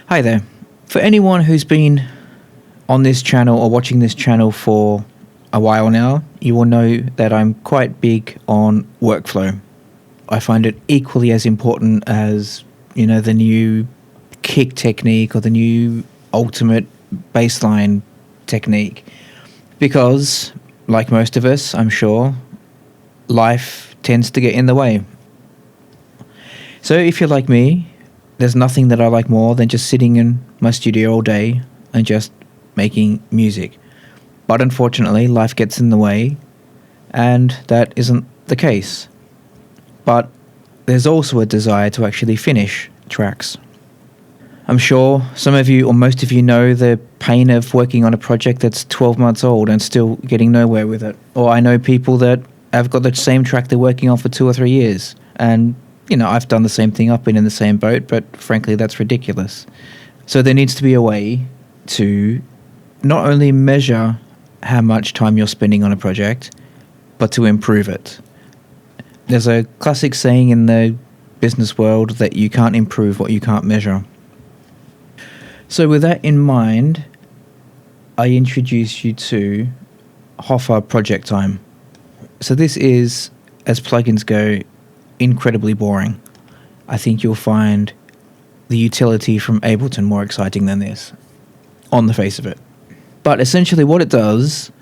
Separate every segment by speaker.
Speaker 1: Hi there. For anyone who's been on this channel or watching this channel for a while now, you will know that I'm quite big on workflow. I find it equally as important as, the new kick technique or the new ultimate baseline technique. Because, like most of us, I'm sure, life tends to get in the way. So if you're like me, there's nothing that I like more than just sitting in my studio all day and just making music. But unfortunately, life gets in the way, and that isn't the case. But there's also a desire to actually finish tracks. I'm sure some of you or most of you know the pain of working on a project that's 12 months old and still getting nowhere with it. Or I know people that have got the same track they're working on for 2 or 3 years, and I've done the same thing. I've been in the same boat, but frankly, that's ridiculous. So there needs to be a way to not only measure how much time you're spending on a project, but to improve it. There's a classic saying in the business world that you can't improve what you can't measure. So with that in mind, I introduce you to HOFA Project Time. So this is, as plugins go, incredibly boring. I think you'll find the utility from Ableton more exciting than this, on the face of it. But essentially what it does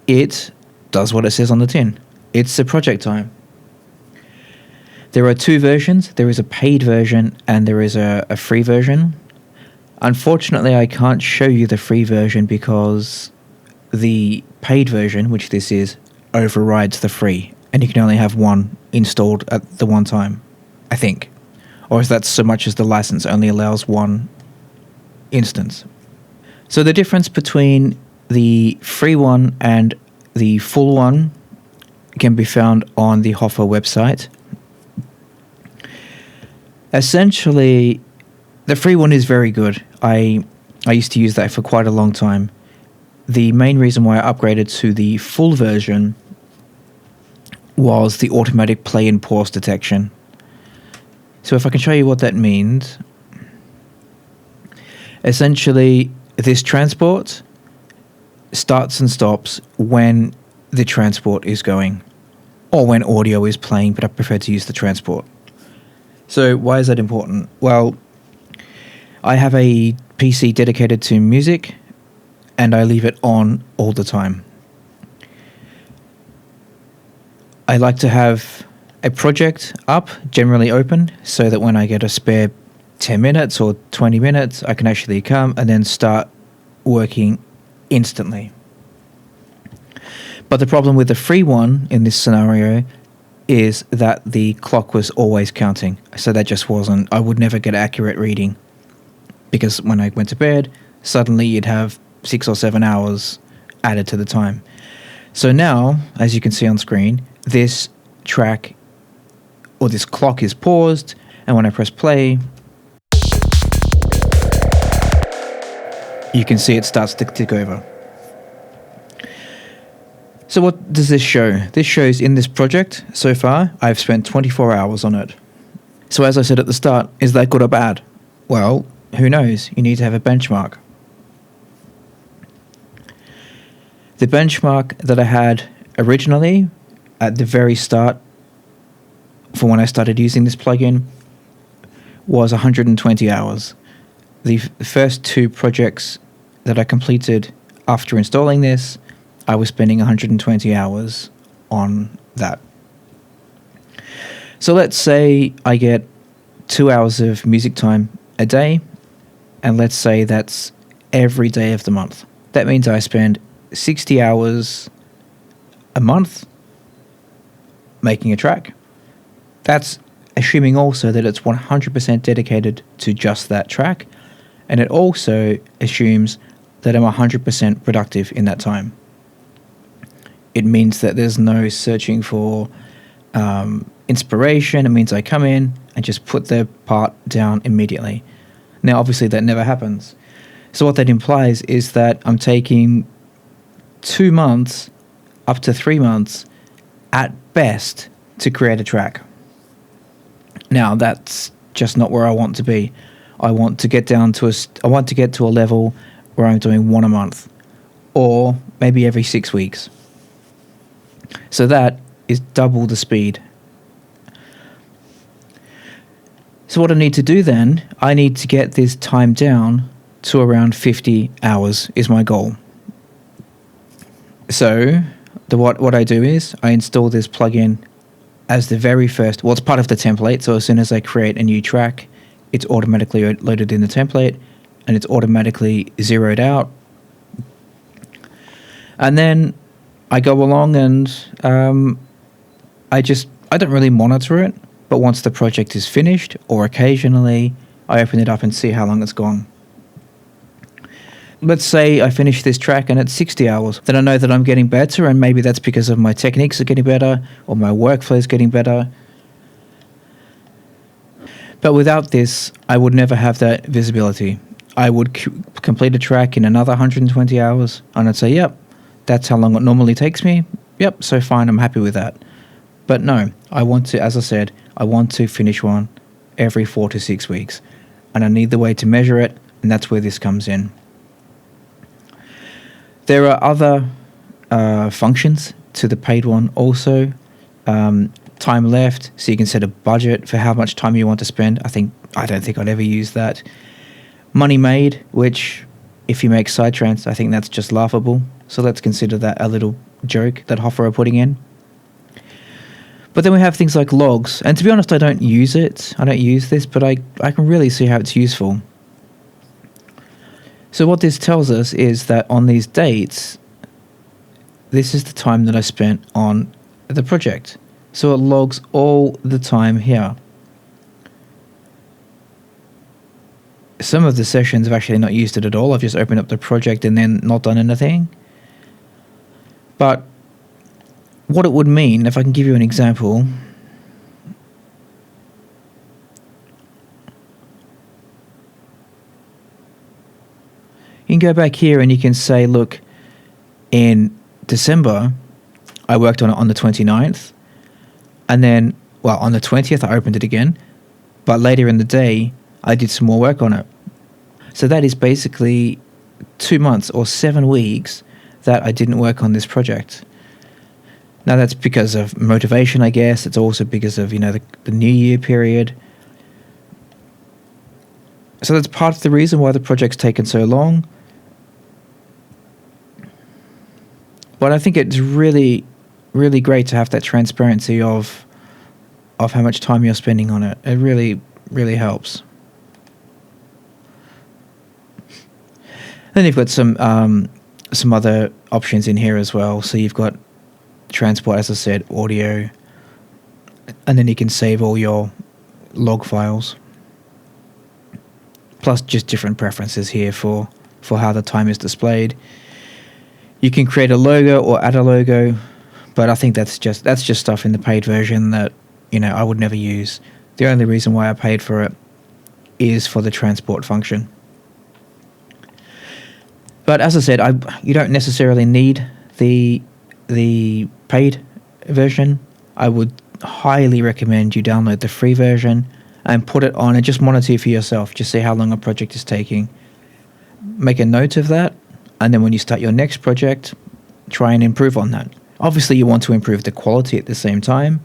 Speaker 1: what it says on the tin. It's a project time. There are 2 versions. There is a paid version and there is a free version. Unfortunately, I can't show you the free version because the paid version, which this is, overrides the free, and you can only have one installed at the one time, I think. Or is that so much as the license only allows one instance? So the difference between the free one and the full one can be found on the HOFA website. Essentially, the free one is very good. I used to use that for quite a long time. The main reason why I upgraded to the full version was the automatic play and pause detection. So if I can show you what that means. Essentially, this transport starts and stops when the transport is going, or when audio is playing, but I prefer to use the transport. So why is that important? Well, I have a PC dedicated to music, and I leave it on all the time. I like to have a project up, generally open, so that when I get a spare 10 minutes or 20 minutes, I can actually come and then start working instantly. But the problem with the free one in this scenario is that the clock was always counting. So that just wasn't, I would never get accurate reading. Because when I went to bed, suddenly you'd have 6 or 7 hours added to the time. So now, as you can see on screen, this track or this clock is paused, and when I press play, you can see it starts to tick over. So what does this show? This shows in this project, so far, I've spent 24 hours on it. So as I said at the start, is that good or bad? Well, who knows? You need to have a benchmark. The benchmark that I had originally at the very start for when I started using this plugin was 120 hours. The first 2 projects that I completed after installing this, I was spending 120 hours on that. So let's say I get 2 hours of music time a day, and let's say that's every day of the month. That means I spend 60 hours a month making a track. That's assuming also that it's 100% dedicated to just that track, and it also assumes that I'm 100% productive in that time. It means that there's no searching for inspiration. It means I come in and just put the part down immediately. Now, obviously, that never happens. So what that implies is that I'm taking 2 months up to 3 months at best to create a track. Now, that's just not where I want to be. I want to get to a level where I'm doing one a month, or maybe every 6 weeks. So that is double the speed. So what I need to do then, I need to get this time down to around 50 hours is my goal. So what I do is I install this plugin as the very first, well, it's part of the template. So as soon as I create a new track, it's automatically loaded in the template and it's automatically zeroed out. And then I go along and I don't really monitor it, but once the project is finished, or occasionally I open it up and see how long it's gone. Let's say I finish this track and it's 60 hours. Then I know that I'm getting better, and maybe that's because of my techniques are getting better or my workflow is getting better. But without this, I would never have that visibility. I would complete a track in another 120 hours and I'd say, yep, that's how long it normally takes me. Yep, so fine, I'm happy with that. But no, I want to, as I said, I want to finish one every 4 to 6 weeks. And I need the way to measure it, and that's where this comes in. There are other functions to the paid one also. Time left, so you can set a budget for how much time you want to spend. I don't think I'd ever use that. Money made, which if you make sidetrans, I think that's just laughable. So let's consider that a little joke that HOFA are putting in. But then we have things like logs. And to be honest, I don't use it. I don't use this, but I can really see how it's useful. So what this tells us is that on these dates, this is the time that I spent on the project. So it logs all the time here. Some of the sessions have actually not used it at all. I've just opened up the project and then not done anything. But what it would mean, if I can give you an example, you can go back here and you can say, look, in December, I worked on it on the 29th. And then, well, on the 20th, I opened it again. But later in the day, I did some more work on it. So that is basically 2 months or 7 weeks that I didn't work on this project. Now, that's because of motivation, I guess. It's also because of, the New Year period. So that's part of the reason why the project's taken so long. But I think it's really, really great to have that transparency of how much time you're spending on it. It really, really helps. Then you've got some other options in here as well. So you've got transport, as I said, audio, and then you can save all your log files. Plus just different preferences here for how the time is displayed. You can create a logo or add a logo, but I think that's just stuff in the paid version that I would never use. The only reason why I paid for it is for the transport function. But as I said, you don't necessarily need the paid version. I would highly recommend you download the free version and put it on and just monitor for yourself. Just see how long a project is taking. Make a note of that, and then when you start your next project, try and improve on that. Obviously, you want to improve the quality at the same time,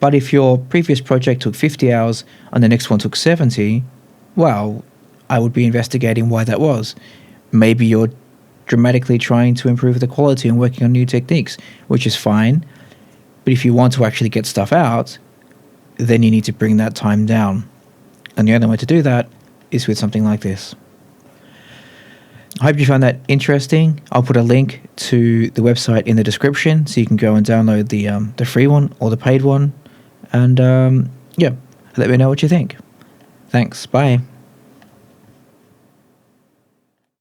Speaker 1: but if your previous project took 50 hours and the next one took 70, well, I would be investigating why that was. Maybe you're dramatically trying to improve the quality and working on new techniques, which is fine. But if you want to actually get stuff out, then you need to bring that time down. And the only way to do that is with something like this. I hope you found that interesting. I'll put a link to the website in the description so you can go and download the free one or the paid one. And let me know what you think. Thanks. Bye.